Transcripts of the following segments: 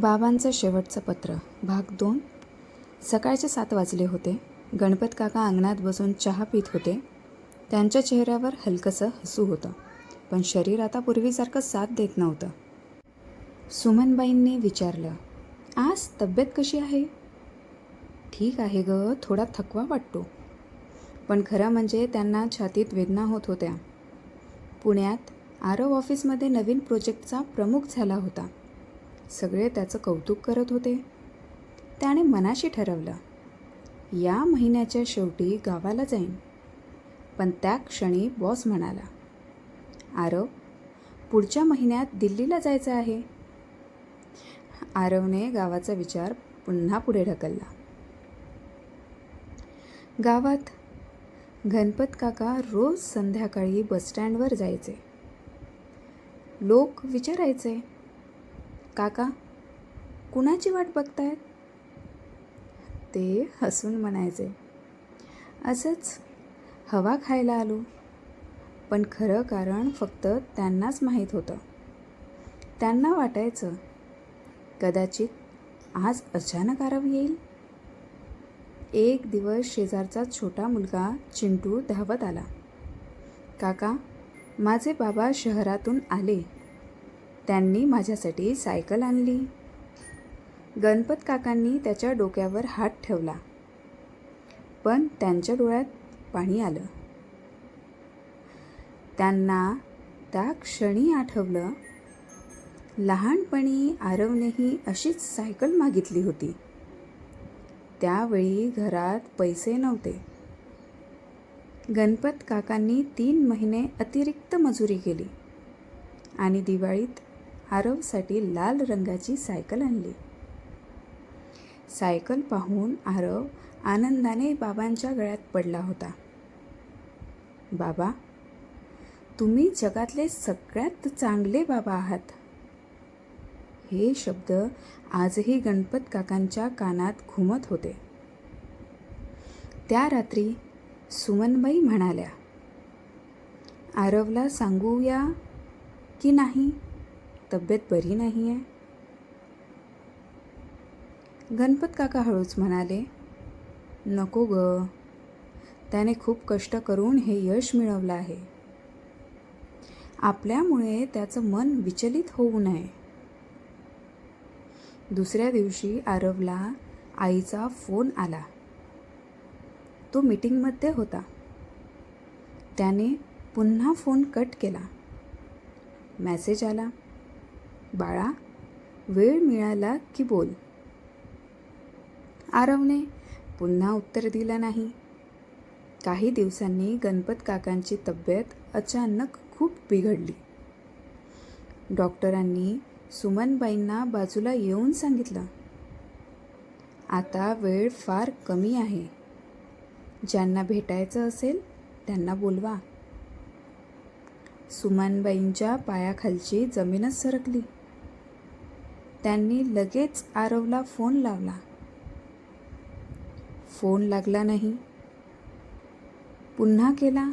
बाबांचं शेवटचं पत्र भाग 2. सकाळचे 7 वाजले होते. गणपत काका अंगणात बसून चहा पित होते. त्यांच्या चेहऱ्यावर हलकंसं हसू होतं, पण शरीर आता पूर्वीसारखं साथ देत नव्हतं. सुमनबाईंनी विचारलं, आज तब्येत कशी आहे? ठीक आहे ग, थोडा थकवा वाटतो. पण खरं म्हणजे त्यांना छातीत वेदना होत होत्या. पुण्यात आरव ऑफिसमध्ये नवीन प्रोजेक्टचा प्रमुख झाला होता. सगळे त्याचं कौतुक करत होते. त्याने मनाशी ठरवलं, या महिन्याच्या शेवटी गावाला जाईन. पण त्या क्षणी बॉस म्हणाला, आरव, पुढच्या महिन्यात दिल्लीला जायचं आहे. आरवने गावाचा विचार पुन्हा पुढे ढकलला. गावात गणपत काका रोज संध्याकाळी बसस्टँडवर जायचे. लोक विचारायचे, काका, कुणाची वाट बघतायत? ते हसून म्हणायचे, असंच हवा खायला आलो. पण खरं कारण फक्त त्यांनाच माहीत होतं. त्यांना वाटायचं, कदाचित आज अचानक आरव येईल. एक दिवस शेजारचा छोटा मुलगा चिंटू धावत आला, काका, माझे बाबा शहरातून आले. त्यांनी माझ्यासाठी सायकल आणली. गणपत काकांनी त्याच्या डोक्यावर हात ठेवला, पण त्यांच्या डोळ्यात पाणी आलं. त्यांना त्या क्षणी आठवलं, लहानपणी आरवनेही अशीच सायकल मागितली होती. त्यावेळी घरात पैसे नव्हते. गणपत काकांनी 3 महिने अतिरिक्त मजुरी केली आणि दिवाळीत आरवसाठी लाल रंगाची सायकल आणली. सायकल पाहून आरव आनंदाने बाबांच्या गळ्यात पडला होता. बाबा, तुम्ही जगातले सगळ्यात चांगले बाबा आहात. हे शब्द आजही गणपत काकांच्या कानात घुमत होते. त्या रात्री सुमनबाई म्हणाल्या, आरवला सांगूया की नाही, तब्येत बरी नाही आहे? गणपत काका हळूच म्हणाले, नको ग, त्याने खूप कष्ट करून हे यश मिळवलं आहे. आपल्यामुळे त्याचं मन विचलित होऊ नये. दुसऱ्या दिवशी आरवला आईचा फोन आला. तो मीटिंगमध्ये होता. त्याने पुन्हा फोन कट केला. मेसेज आला, बाळा, वेळ मिळाला की बोल. आरवने पुन्हा उत्तर दिलं नाही. काही दिवसांनी गणपत काकांची तब्येत अचानक खूप बिघडली. डॉक्टरांनी सुमनबाईंना बाजूला येऊन सांगितलं, आता वेळ फार कमी आहे. ज्यांना भेटायचं असेल त्यांना बोलवा. सुमनबाईंच्या पायाखालची जमीनच सरकली. त्यांनी लगेच आरवला फोन लावला. फोन लागला नाही. पुन्हा केला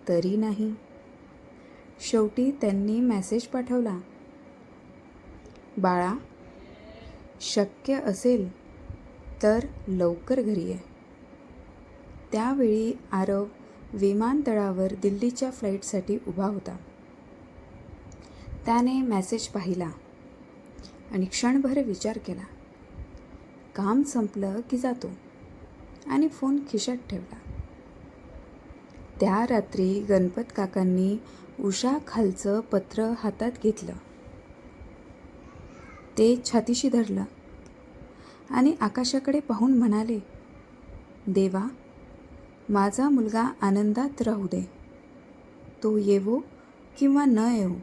तरी नाही. शेवटी त्यांनी मेसेज पाठवला, बाळा, शक्य असेल तर लवकर घरी ये. त्यावेळी आरव विमानतळावर दिल्लीच्या फ्लाईटसाठी उभा होता. त्याने मेसेज पाहिला आणि क्षणभर विचार केला. काम संपलं की जातो आणि फोन खिशात ठेवला. त्या रात्री गणपत काकांनी उषाखालचं पत्र हातात घेतलं. ते छातीशी धरलं आणि आकाशाकडे पाहून म्हणाले, देवा, माझा मुलगा आनंदात राहू दे. तो येवो किंवा न येवो,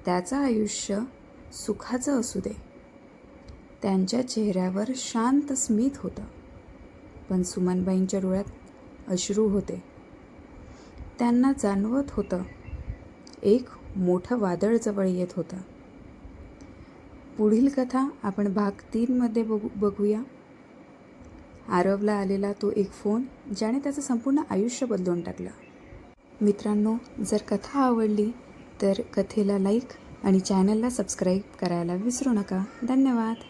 त्याचं आयुष्य सुखाचं असू दे. त्यांच्या चेहऱ्यावर शांत स्मित होतं, पण सुमनबाईंच्या डोळ्यात अश्रू होते. त्यांना जाणवत होतं, एक मोठं वादळ जवळ येत होतं. पुढील कथा आपण भाग 3 मध्ये बघूया. आरवला आलेला तो एक फोन, ज्याने त्याचं संपूर्ण आयुष्य बदलून टाकलं. मित्रांनो, जर कथा आवडली तर कथेला लाईक आणि चॅनलला सबस्क्राईब करायला विसरू नका. धन्यवाद.